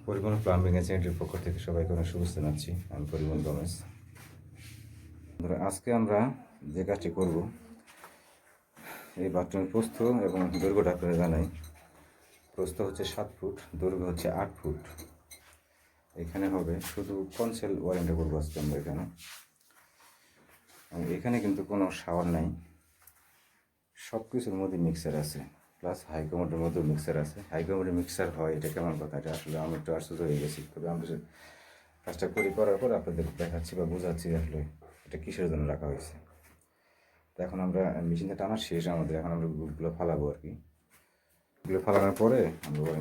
Parimal plumbing and স্যানিটারির পক্ষ থেকে সবাইকে অনেক শুভেচ্ছা জানাচ্ছি। আমি পরিমল গমেশ। আজকে আমরা যে কাজটি করব, এই বাথরুমের প্রস্থ এবং দৈর্ঘ্যটা আপনারা জানাই। প্রস্থ হচ্ছে 7 ফুট, দৈর্ঘ্য হচ্ছে 8 ফুট। এখানে হবে শুধু কনসেল ওয়ারিংটা করবো আজকে আমরা এখানে। এখানে কিন্তু কোনো শাওয়ার নাই, সব কিছুর মধ্যে মিক্সার আছে, প্লাস হাই কমোডের মধ্যেও মিক্সার আছে। হাই কমোডের মিক্সার হয়, এটা কেমন কথা, এটা আসলে আমি একটু আশ্চর্য হয়ে গেছি। তবে আমরা কাজটা করার পর আপনাদের দেখাচ্ছি বা বোঝাচ্ছি আসলে এটা কিসের জন্য রাখা হয়েছে। তো এখন আমরা মেশিনটা টানা শেষ আমাদের, এখন আমরা গুলো ফালাবো আর কি। গুলো ফালানোর পরে আমরা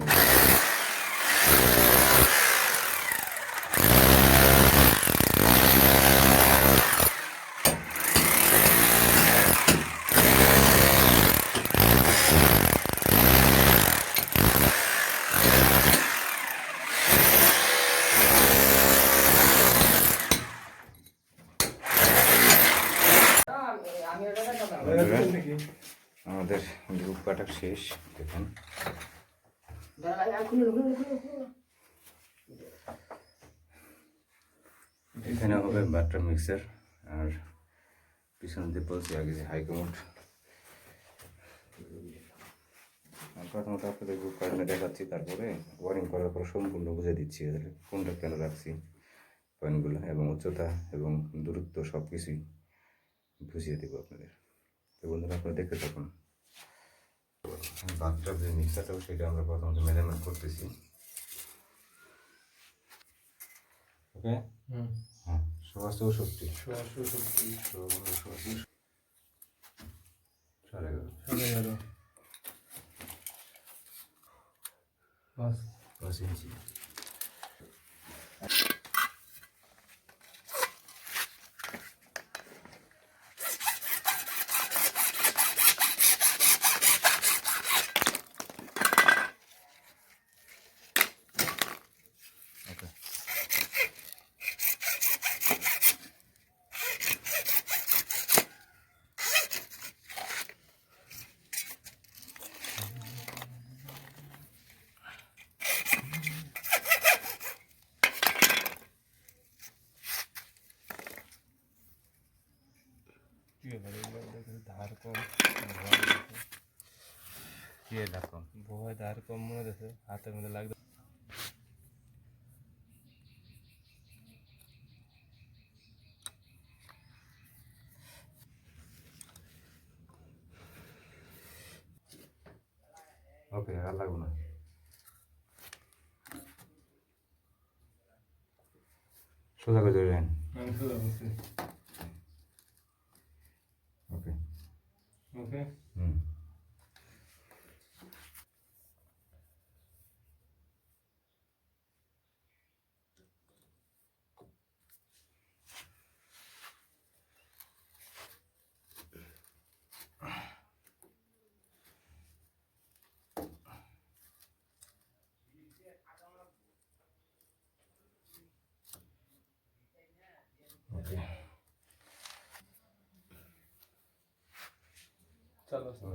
আমাদের গ্রুপ কাটা শেষ। দেখুন এখানে হবে বাটার মিক্সার, আর পিছন দিয়ে বলছি আগে যে হাই কমোড। প্রথমত আপনাদের গ্রুপ কাটানো দেখাচ্ছি, তারপরে ওয়ারিং করার পর সম্পূর্ণ বুঝে দিচ্ছি কোনটা কেন রাখছি, পয়েন্টগুলো এবং উচ্চতা এবং দূরত্ব সব কিছুই বুঝিয়ে দেবো আপনাদের। তো বন্ধুরা, আপনারা দেখতে থাকুন। বাথটাব যে মিক্সারটা সেটা আমরা প্রথমত মেজারমেন্ট করতেছি। ওকে, হ্যাঁ, 1664 5 ইঞ্চি। ধার কম, ভয় ধার কম মনে হচ্ছে, হাতের মধ্যে লাগবে। ওকে, আর লাগবে না, সোজা করে ধরে ওকে ওকে।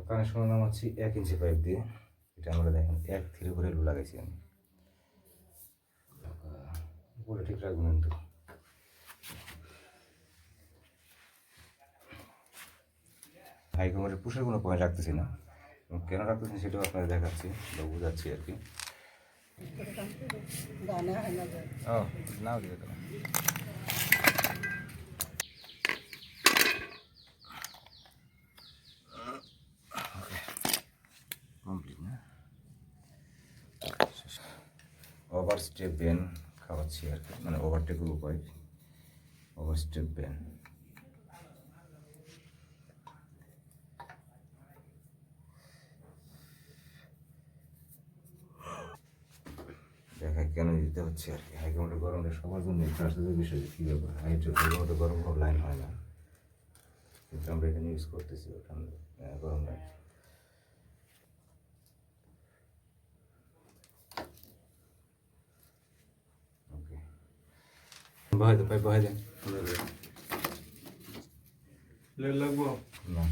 কানেকশনের নাম হচ্ছে 1 ইঞ্চি পাইপ দিয়ে। এটা আমরা দেখেন 1 থ্রি করে লাগাইছি আমি। উপরে ঠিক রাখবেন কিন্তু। হাই কমারের পুষের কোনো পয়েন্ট রাখতেছি না, কেন রাখতেছি সেটাও আপনাদের দেখাচ্ছি বা বোঝাচ্ছি আর কি। ও নাও দিবে তো কমপ্লিট না। ওভার স্টেপ ব্যান খাওয়াচ্ছি আর কি, মানে ওভারটেকের উপায়। ওভার স্টেপ ব্যান দেখায় কেন দিতে হচ্ছে আর কি। হাইকমান্ডের গরমটা সবার জন্য একটা আসলে বিষয়, কী ব্যাপার, হাইকমান্ডের গরম হোক লাইন হয় না, কিন্তু আমরা এখানে ইউজ করতেছি গরম লাইন। ওকে, বহাই দেন, বহাই দেন। লাগবো না,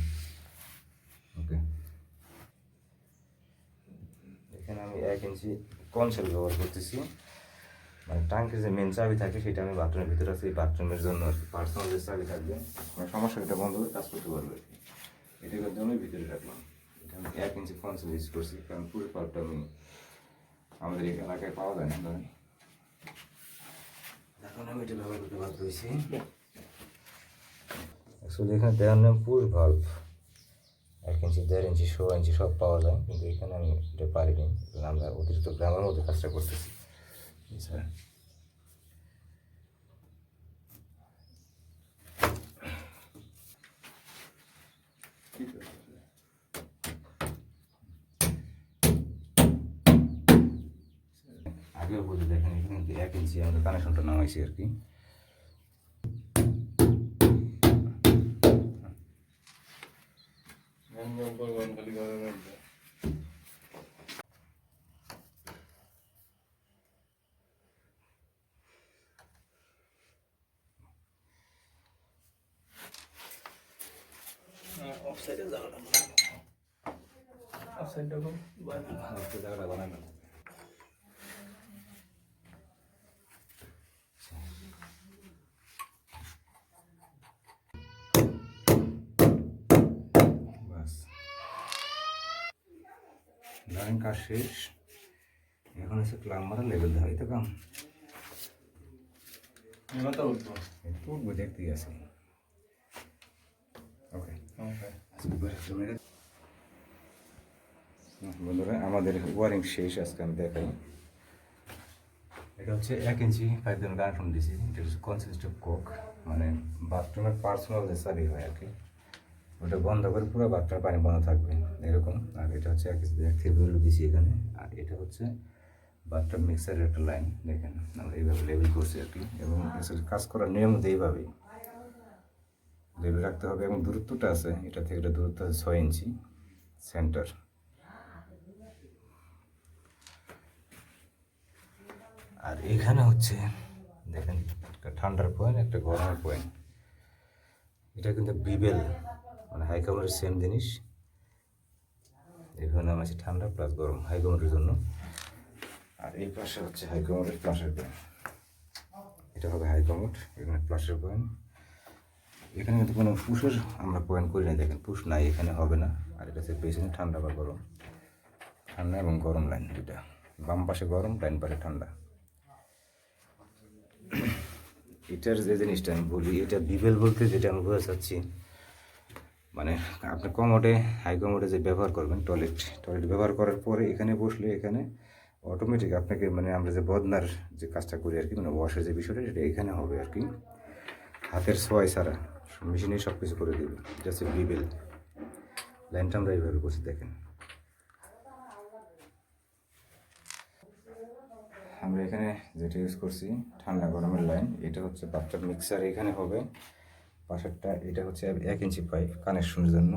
ওকে। এখানে আমি 1 ইঞ্চি কনসেল ব্যবহার করতেছি, মানে ট্যাঙ্কের যে মেন চাবি থাকে সেটা আমি বাথরুমের ভিতরে আছে, এই বাথরুমের জন্য আর কি পার্সোনাল যে চাবি থাকবে মানে সমস্যা এটা বন্ধ করে কাজ করতে পারবে আর কি। এটার জন্য ভিতরে রাখলাম। এটা আমি 1 ইঞ্চি ফন্সিল ইউজ করছি, কারণ পুরো পাল্পটা আমি আমাদের এই এলাকায় পাওয়া যায় না ধরেন। এখন আমি এটা ব্যবহার করতে বাধ্য হয়েছি। অ্যাকচুয়ালি এখানে দেওয়ার নাম পুশ ভাল্ব, 1 ইঞ্চি 1.5 ইঞ্চি 1.5 ইঞ্চি সব পাওয়া যায়, কিন্তু এখানে আমি এটা পারিনি, আমরা অতিরিক্ত গ্রামের মধ্যে কাজটা করতেছি। স্যার আগেও বলে দেখেন এখানে 1 ইঞ্চি আমাদের কানেকশনটা নামাইছি আর কি। অফসাইডে জায়গাটা অফসাইডটা জায়গাটা বানানো বাস, লাইন কাজ শেষ। এখন হচ্ছে ক্লাম মারা লেভেল দেওয়া, এই তো কাম উঠবো দেখতেই আছে। ওকে বন্ধুরা, আমাদের ওয়ারিং শেষ, আজকে আমি দেখাই। এটা হচ্ছে 1 ইঞ্চি পাইপ দিয়ে কানেকশন দিয়েছি। এটা হচ্ছে কনসিস্ট অফ কোক, মানে বাথরুমের পার্সোনাল যে চাবি হয় আর কি, ওটা বন্ধ করে পুরো বাথরুমের পানি বন্ধ থাকবে এরকম। আর এটা হচ্ছে 1 ইঞ্চি থ্রি দিয়েছি এখানে। আর এটা হচ্ছে বাথরুম মিক্সারের একটা লাইন, দেখেন আমরা এইভাবে লেবেল করছি আর কি। এবং কাজ করার নিয়ম এইভাবেই লেবেল রাখতে হবে। এবং দূরত্বটা আছে, এটা থেকে এটা দূরত্ব আছে 6 ইঞ্চি সেন্টার। আর এখানে হচ্ছে দেখেন একটা ঠান্ডার পয়েন্ট, একটা গরমের পয়েন্ট। এটা কিন্তু বিবেল, মানে হাই কামারের সেম জিনিস। এখানে নাম আছে ঠান্ডা প্লাস গরম হাই কামারের জন্য। আর এই পাশে হচ্ছে হাই কামারের প্লাসের পয়েন্ট, এটা হবে হাই কামার, এখানে প্লাসের পয়েন্ট। এখানে কিন্তু কোনো পুষের আমরা পয়েন্ট করি না, দেখেন পুষ নাই, এখানে হবে না। আর এটা হচ্ছে পেছনে ঠান্ডা বা গরম, ঠান্ডা এবং গরম লাইন দুটা, বাম পাশে গরম, ডাইন পাশে ঠান্ডা। এটার যে জিনিসটা আমি বলি, এটা বিবেল বলতে যেটা আমি বোঝা চাচ্ছি, মানে আপনি কমোডে হাই কমোডে যে ব্যবহার করবেন, টয়লেট ব্যবহার করার পরে এখানে বসলে এখানে অটোমেটিক আপনাকে, মানে আমরা যে বদনার যে কাজটা করি আর কি, মানে ওয়াশের যে বিষয়টা সেটা এখানে হবে আর কি, হাতের ছোঁয়ায় ছাড়া মেশিনে সব কিছু করে দেবে। এটা হচ্ছে বিবেল লাইনটা আমরা এইভাবে করছি, দেখেন আমরা এখানে যেটা ইউজ করছি ঠান্ডা গরমের লাইন। এটা হচ্ছে বাথটাব মিক্সার এখানে হবে, পাশেরটা এটা হচ্ছে 1 ইঞ্চি পাইপ কানেকশনের জন্য।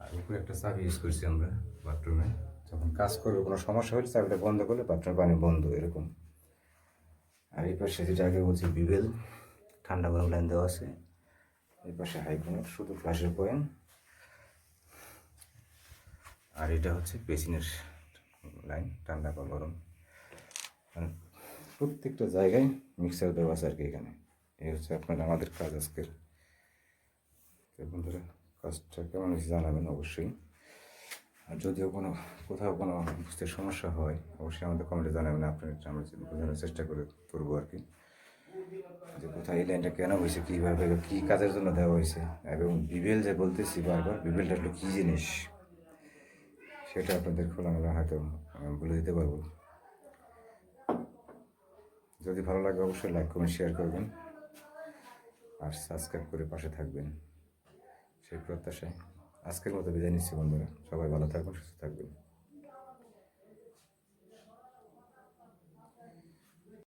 আর উপরে একটা চাবি ইউজ করছি আমরা বাথরুমে, যখন কাজ করবে কোনো সমস্যা হলে চাবিটা বন্ধ করলে বাথরুমের পানি বন্ধ এরকম। আর এই পাশে যেটা আগে বলছি বিবেল, ঠান্ডা গরম লাইন দেওয়া আছে। এই পাশে হাই কমার শুধু ফ্লাশের পয়েন্ট। আর এটা হচ্ছে বেসিনের লাইন, ঠান্ডা বা গরম, মানে প্রত্যেকটা জায়গায় মিক্সার দেওয়া আছে আর কি এখানে। এই হচ্ছে আপনার আমাদের কাজ আজকের। বন্ধুরা, কাজটা কেমন হয়েছে জানাবেন অবশ্যই। আর যদিও কোথাও কোনো বুঝতে সমস্যা হয় অবশ্যই আমাদের কমেন্টে জানাবেন, আপনার আমরা বোঝানোর চেষ্টা করবো আর কি, যে কোথায় এই লাইনটা কেন হয়েছে, কীভাবে কী কাজের জন্য দেওয়া হয়েছে। এবং বিবেল যে বলতেছি বারবার, বিবেলটা হলো কী জিনিস সেটা আপনাদের খোলামেলা হয়তো বলে দিতে পারবো। যদি ভালো লাগে অবশ্যই লাইক কমেন্ট শেয়ার করবেন আর সাবস্ক্রাইব করে পাশে থাকবেন, সেই প্রত্যাশায় আজকের মতো বিদায় নিচ্ছি বন্ধুরা। সবাই ভালো থাকবেন, সুস্থ থাকবেন।